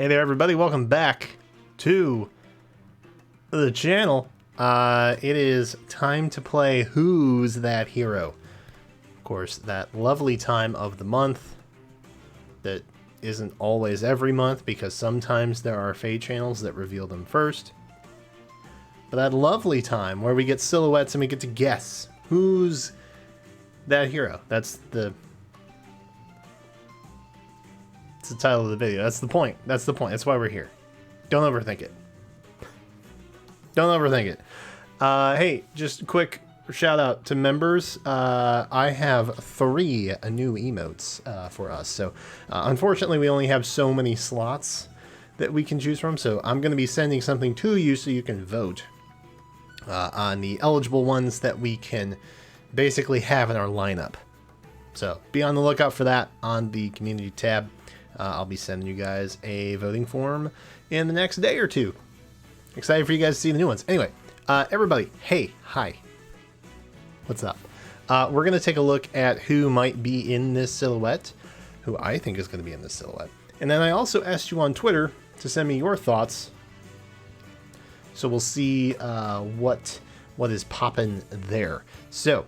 Hey there, everybody. Welcome back to the channel. It is time to play Who's That Hero? Of course, that lovely time of the month that isn't always every month because sometimes there are FEH channels that reveal them first. But that lovely time where we get silhouettes and we get to guess who's that hero. That's the title of the video. That's the point. That's the point. That's why we're here. Don't overthink it. Don't overthink it. Hey, just a quick shout out to members. I have 3 new emotes for us. So unfortunately, we only have so many slots that we can choose from. So I'm going to be sending something to you so you can vote on the eligible ones that we can basically have in our lineup. So be on the lookout for that on the community tab. I'll be sending you guys a voting form in the next day or two. Excited for you guys to see the new ones. Anyway, everybody, hey, hi. What's up? We're going to take a look at who might be in this silhouette, who I think is going to be in this silhouette. And then I also asked you on Twitter to send me your thoughts. So we'll see what is popping there. So,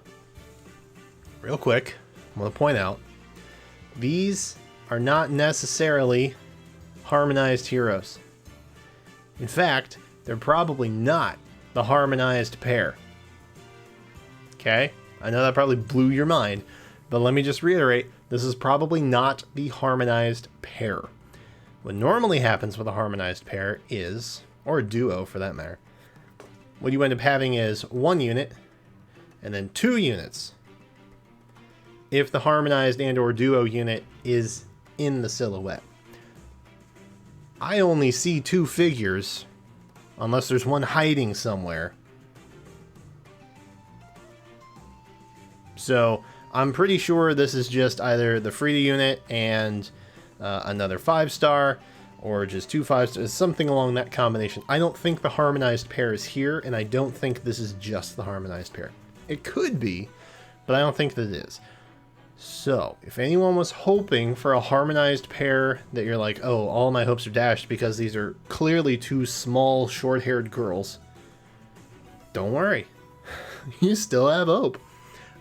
real quick, I'm going to point out, these are not necessarily harmonized heroes. In fact, they're probably not the harmonized pair. Okay? I know that probably blew your mind, but let me just reiterate, this is probably not the harmonized pair. What normally happens with a harmonized pair is, or a duo for that matter, what you end up having is 1 unit and then 2 units if the harmonized and or duo unit is in the silhouette. I only see 2 figures unless there's one hiding somewhere. So I'm pretty sure this is just either the Frida unit and another 5-star, or just 2 5-stars, something along that combination. I don't think the harmonized pair is here, and I don't think this is just the harmonized pair. It could be, but I don't think that it is. So, if anyone was hoping for a harmonized pair that you're like, oh, all my hopes are dashed because these are clearly 2 small, short-haired girls, don't worry. You still have hope.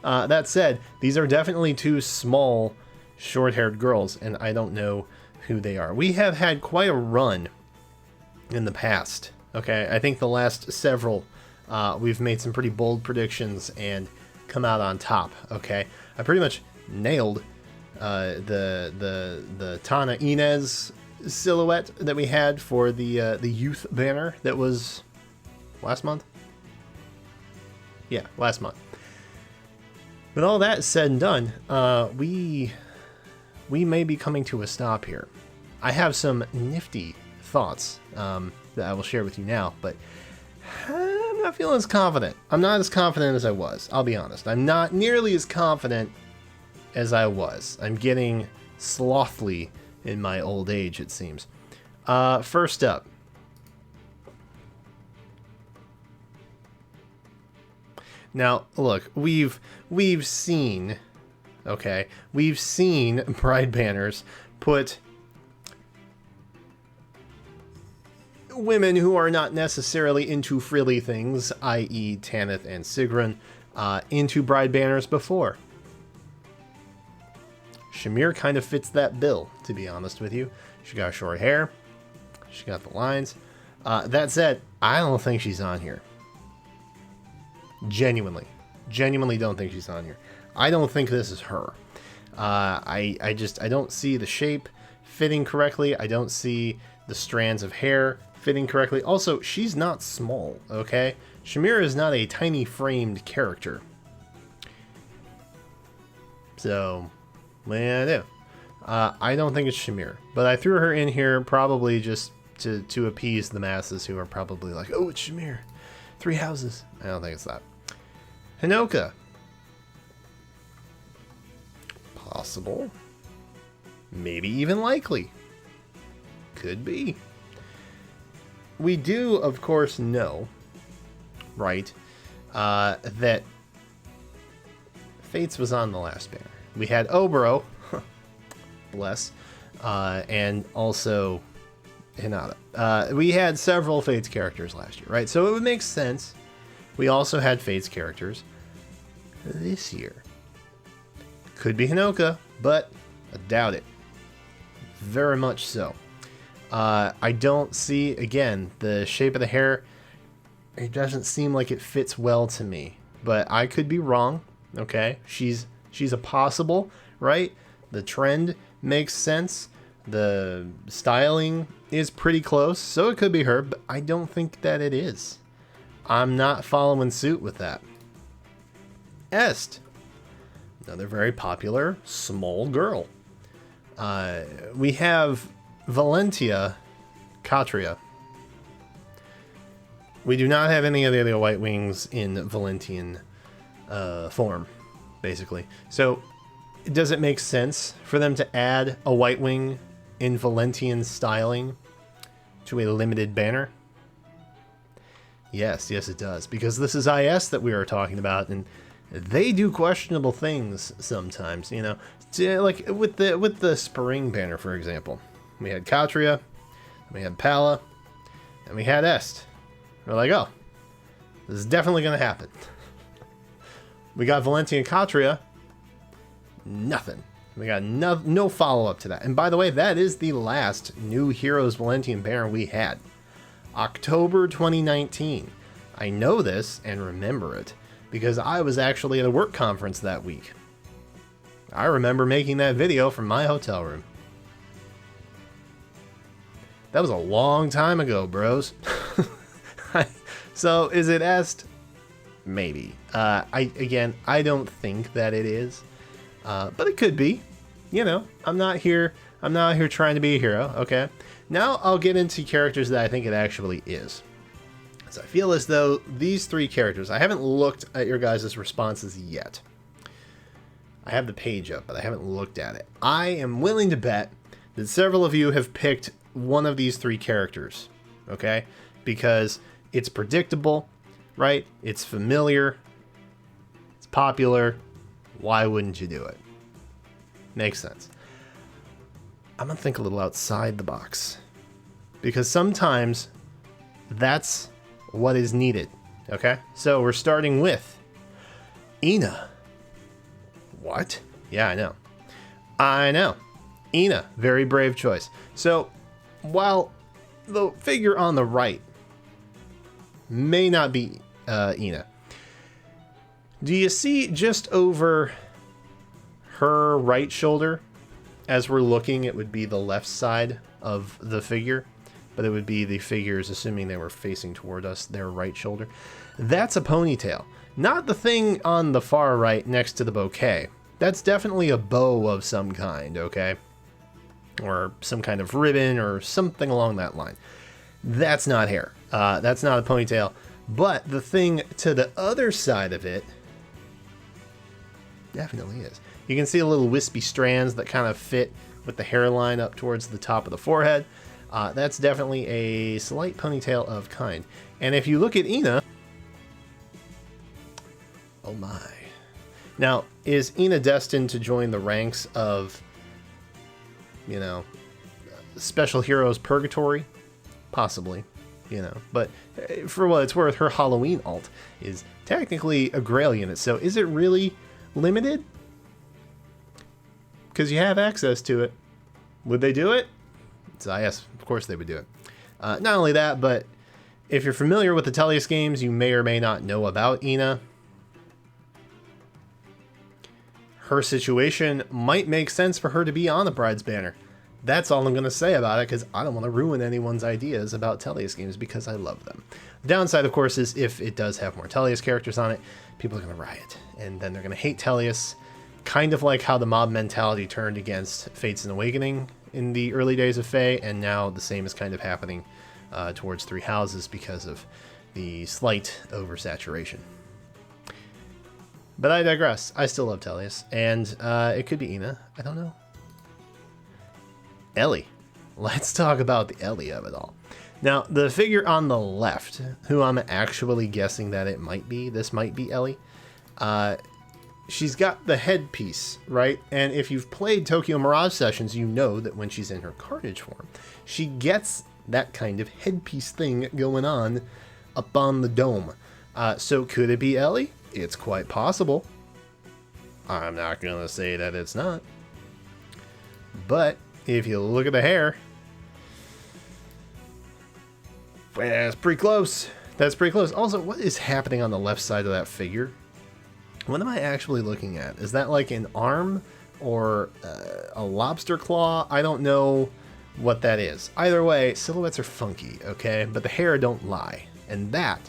That said, these are definitely 2 small, short-haired girls, and I don't know who they are. We have had quite a run in the past, okay? I think the last several, we've made some pretty bold predictions and come out on top, okay? I pretty much nailed the Tana Inez silhouette that we had for the youth banner that was last month. Yeah, last month. But all that said and done, we may be coming to a stop here. I have some nifty thoughts that I will share with you now, but I'm not feeling as confident. I'm not as confident as I was, I'll be honest. I'm not nearly as confident as I was. I'm getting slothly in my old age, it seems. First up. Now, look, we've seen, okay, we've seen Pride banners put women who are not necessarily into frilly things, i.e. Tanith and Sigrun, into bride banners before. Shamir kind of fits that bill, to be honest with you. She got short hair. She got the lines. That said, I don't think she's on here. Genuinely don't think she's on here. I don't think this is her. I don't see the shape fitting correctly. I don't see the strands of hair fitting correctly. Also, she's not small, okay? Shamir is not a tiny framed character. So, what do I do? I don't think it's Shamir, but I threw her in here probably just to appease the masses who are probably like, oh, it's Shamir. 3 houses. I don't think it's that. Hinoka. Possible. Maybe even likely. Could be. We do, of course, know, right, that Fates was on the last banner. We had Obro, bless, and also Hinata. We had several Fates characters last year, right? So it would make sense. We also had Fates characters this year. Could be Hinoka, but I doubt it. Very much so. I don't see, again, the shape of the hair. It doesn't seem like it fits well to me, but I could be wrong. Okay, she's a possible, right? The trend makes sense. The styling is pretty close, so it could be her, but I don't think that it is. I'm not following suit with that. Est, another very popular small girl. We have Valentia Katria. We do not have any of the other White Wings in Valentian form, basically. So, does it make sense for them to add a White Wing in Valentian styling to a limited banner? Yes, it does. Because this is IS that we are talking about, and they do questionable things sometimes, you know. Like with the spring banner, for example. We had Katria, we had Pala, and we had Est. We're like, oh, this is definitely going to happen. We got Valentia and Katria. Nothing. We got no follow-up to that. And by the way, that is the last new Heroes Valentian banner we had. October 2019. I know this and remember it because I was actually at a work conference that week. I remember making that video from my hotel room. That was a long time ago, bros. So, is it Est? Maybe. I don't think that it is. But it could be. You know, I'm not here trying to be a hero, okay? Now I'll get into characters that I think it actually is. So I feel as though these three characters, I haven't looked at your guys' responses yet. I have the page up, but I haven't looked at it. I am willing to bet that several of you have picked one of these three characters, okay? Because it's predictable, right? It's familiar. It's popular. Why wouldn't you do it? Makes sense. I'm going to think a little outside the box. Because sometimes that's what is needed, okay? So we're starting with Ina. What? Yeah, I know. Ina, very brave choice. So, while the figure on the right may not be Ina, do you see just over her right shoulder? As we're looking, it would be the left side of the figure, but it would be the figures, assuming they were facing toward us, their right shoulder. That's a ponytail. Not the thing on the far right next to the bouquet. That's definitely a bow of some kind, okay? Or some kind of ribbon or something along that line. That's not hair. That's not a ponytail. But the thing to the other side of it definitely is. You can see a little wispy strands that kind of fit with the hairline up towards the top of the forehead. That's definitely a slight ponytail of kind. And if you look at Ina... Oh my. Now, is Ina destined to join the ranks of, you know, Special Heroes Purgatory? Possibly, you know. But for what it's worth, her Halloween alt is technically a Grail unit. So is it really limited? Because you have access to it. Would they do it? So yes, of course they would do it. Not only that, but if you're familiar with the Tellius games, you may or may not know about Ina. Her situation might make sense for her to be on the Bride's banner. That's all I'm going to say about it, because I don't want to ruin anyone's ideas about Tellius games, because I love them. The downside, of course, is if it does have more Tellius characters on it, people are going to riot, and then they're going to hate Tellius, kind of like how the mob mentality turned against Fates and Awakening in the early days of Fae, and now the same is kind of happening towards Three Houses because of the slight oversaturation. But I digress. I still love Tellius, and it could be Ina. I don't know. Ellie. Let's talk about the Ellie of it all. Now, the figure on the left, who I'm actually guessing that it might be, this might be Ellie, she's got the headpiece, right? And if you've played Tokyo Mirage Sessions, you know that when she's in her Carnage form, she gets that kind of headpiece thing going on up on the dome. So could it be Ellie? It's quite possible. I'm not going to say that it's not. But if you look at the hair, that's pretty close. That's pretty close. Also, what is happening on the left side of that figure? What am I actually looking at? Is that like an arm or a lobster claw? I don't know what that is. Either way, silhouettes are funky, okay? But the hair don't lie. And that,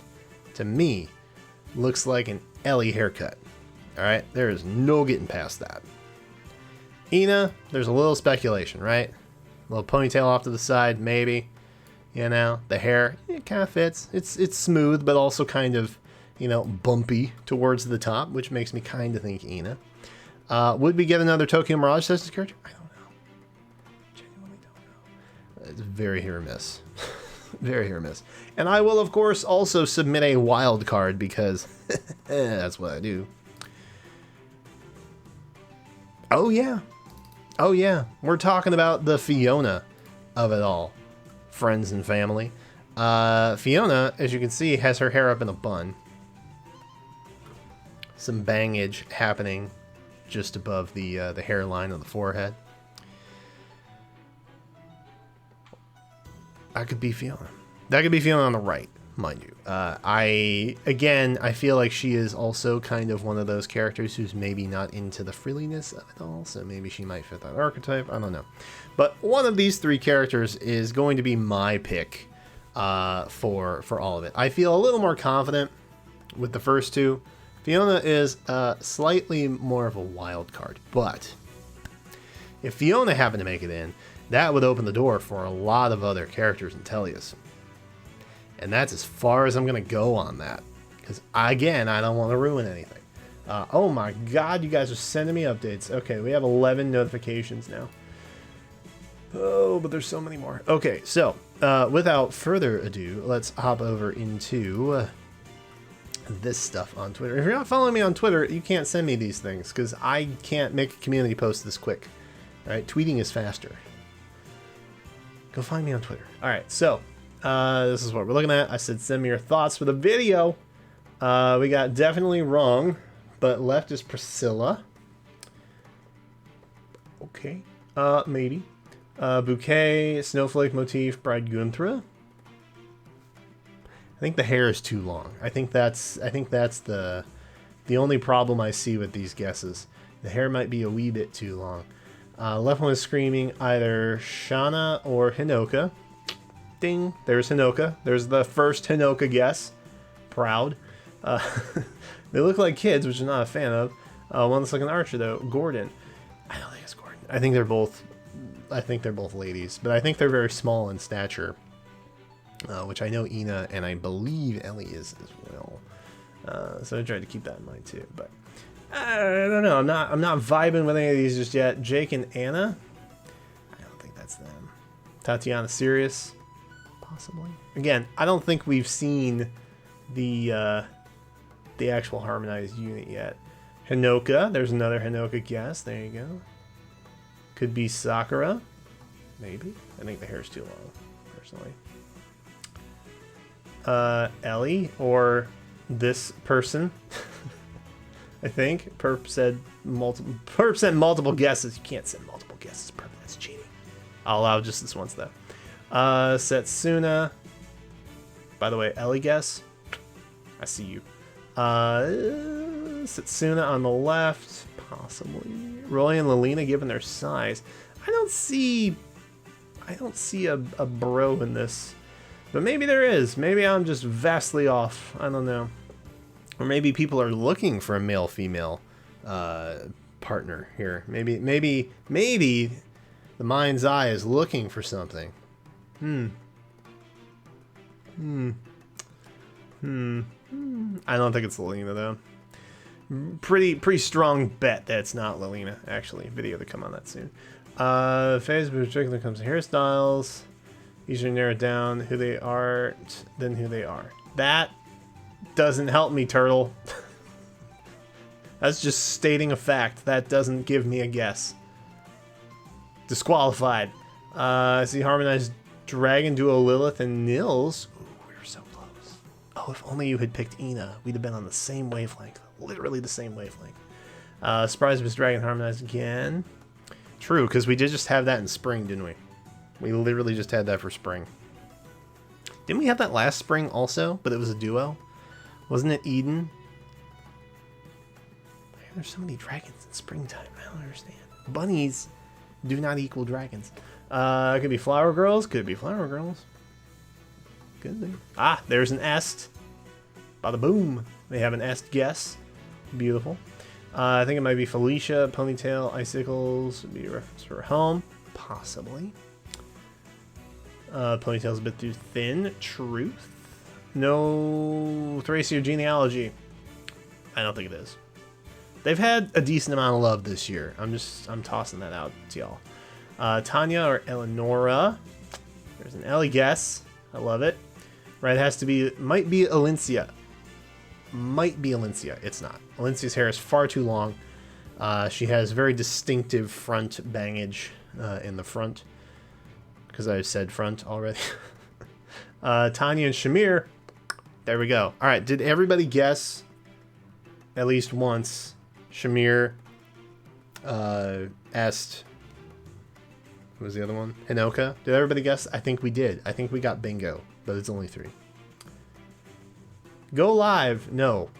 to me, looks like an Ellie haircut. Alright? There is no getting past that. Ina, there's a little speculation, right? A little ponytail off to the side, maybe. You know, the hair, it kind of fits. It's smooth, but also kind of, you know, bumpy towards the top, which makes me kind of think Ina. Would we get another Tokyo Mirage Sessions character? I don't know. Genuinely don't know. It's very hit or miss. Very hit or miss. And I will, of course, also submit a wild card because that's what I do. Oh, yeah. Oh, yeah. We're talking about the Fiona of it all. Friends and family. Fiona, as you can see, has her hair up in a bun. Some bangage happening just above the hairline of the forehead. That could be Fiona. That could be Fiona on the right, mind you. I feel like she is also kind of one of those characters who's maybe not into the frilliness of it all, so maybe she might fit that archetype. I don't know. But one of these three characters is going to be my pick for all of it. I feel a little more confident with the first two. Fiona is slightly more of a wild card, but if Fiona happened to make it in, that would open the door for a lot of other characters in Tellius. And that's as far as I'm going to go on that. Because, again, I don't want to ruin anything. Oh my god, you guys are sending me updates. Okay, we have 11 notifications now. Oh, but there's so many more. Okay, so, without further ado, let's hop over into this stuff on Twitter. If you're not following me on Twitter, you can't send me these things, because I can't make a community post this quick. Alright, tweeting is faster. Go find me on Twitter. Alright, so, this is what we're looking at. I said send me your thoughts for the video. We got definitely wrong, but left is Priscilla. Okay, maybe. Bouquet, snowflake motif, Bride Gunthra. I think the hair is too long. I think that's the only problem I see with these guesses. The hair might be a wee bit too long. Left one is screaming either Shana or Hinoka. Ding, there's Hinoka. There's the first Hinoka guess. Proud. They look like kids, which I'm not a fan of. One looks like an archer though. Gordon. I don't think it's Gordon. I think they're both ladies, but I think they're very small in stature. Which I know Ina and I believe Ellie is as well. So I tried to keep that in mind too, but I don't know. I'm not vibing with any of these just yet. Jake and Anna. I don't think that's them. Tatiana Sirius. Possibly. Again, I don't think we've seen the actual harmonized unit yet. Hinoka. There's another Hinoka guess. There you go. Could be Sakura. Maybe. I think the hair's too long, personally. Ellie or this person. I think Perp said multiple. Perp sent multiple guesses. You can't send multiple guesses, Perp. That's cheating. I'll allow just this once though. Setsuna. By the way, Ellie guess. I see you. Setsuna on the left, possibly. Roy and Lilina, given their size, I don't see a bro in this. But maybe there is. Maybe I'm just vastly off. I don't know. Or maybe people are looking for a male-female partner here. Maybe the mind's eye is looking for something. I don't think it's Lilina though. Pretty strong bet that it's not Lilina. Actually, video to come on that soon. Phase in particular comes to hairstyles. Easier to narrow it down who they aren't than who they are. That doesn't help me, Turtle. That's just stating a fact. That doesn't give me a guess. Disqualified. I see harmonized Dragon duo Lilith and Nils. Ooh, we were so close. Oh, if only you had picked Ina. We'd have been on the same wavelength. Literally the same wavelength. Surprise Miss Dragon harmonized again. True, because we did just have that in spring, didn't we? We literally just had that for spring. Didn't we have that last spring also? But it was a duo? Wasn't it Eden? There's so many dragons in springtime. I don't understand. Bunnies do not equal dragons. It could be Flower Girls. Could be Flower Girls. Could be. Ah, there's an est. Bada boom. They have an est guess. Beautiful. I think it might be Felicia, Ponytail, Icicles. Would be a reference for home. Possibly. Ponytail's a bit too thin. Truth. No Thracia genealogy. I don't think it is. They've had a decent amount of love this year. I'm tossing that out to y'all. Tanya or Eleonora. There's an Ellie guess. I love it. Right, it has to be, might be Alencia. Might be Alencia. It's not. Alencia's hair is far too long. She has very distinctive front bangage in the front. Because I said front already. Tanya and Shamir. There we go. All right, did everybody guess at least once? Shamir, Est, who was the other one? Hinoka. Did everybody guess? I think we did. I think we got bingo, but it's only 3. Go live. No.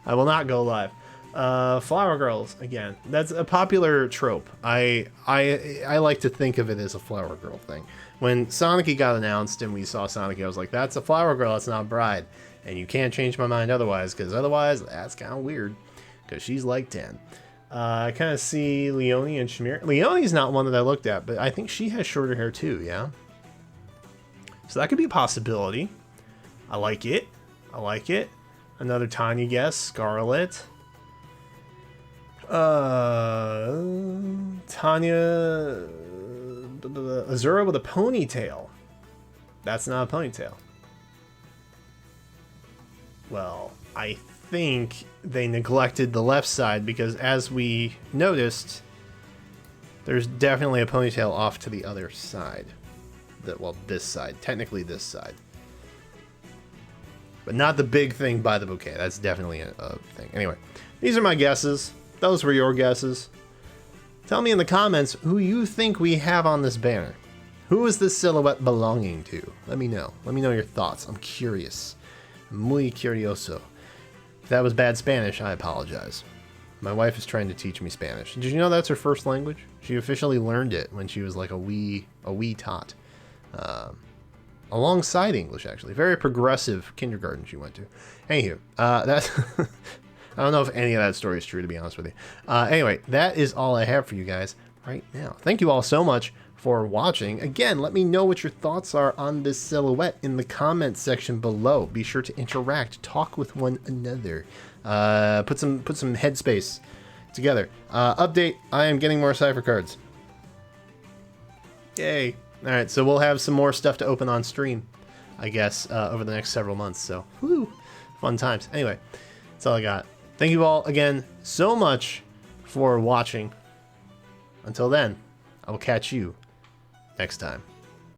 I will not go live. Flower Girls, again. That's a popular trope. I like to think of it as a Flower Girl thing. When Sonic got announced and we saw Sonic, I was like, that's a Flower Girl, that's not Bride. And you can't change my mind otherwise, because otherwise, that's kind of weird. Because she's like 10. I kind of see Leonie and Shamir. Leonie's not one that I looked at, but I think she has shorter hair too, yeah? So that could be a possibility. I like it. I like it. Another Tanya guess, Scarlet. Tanya... Azura with a ponytail. That's not a ponytail. Well, I think they neglected the left side because as we noticed, there's definitely a ponytail off to the other side. Well, this side. Technically this side. But not the big thing by the bouquet. That's definitely a thing. Anyway, these are my guesses. Those were your guesses. Tell me in the comments who you think we have on this banner. Who is this silhouette belonging to? Let me know. Let me know your thoughts. I'm curious. Muy curioso. If that was bad Spanish, I apologize. My wife is trying to teach me Spanish. Did you know that's her first language? She officially learned it when she was like a wee tot. Alongside English, actually. Very progressive kindergarten she went to. Anywho, that's... I don't know if any of that story is true, to be honest with you. Anyway, that is all I have for you guys right now. Thank you all so much for watching. Again, let me know what your thoughts are on this silhouette in the comments section below. Be sure to interact, talk with one another, put some headspace together. Update, I am getting more cipher cards. Yay. All right, so we'll have some more stuff to open on stream, I guess, over the next several months. So, whoo, fun times. Anyway, that's all I got. Thank you all again so much for watching. Until then, I will catch you next time.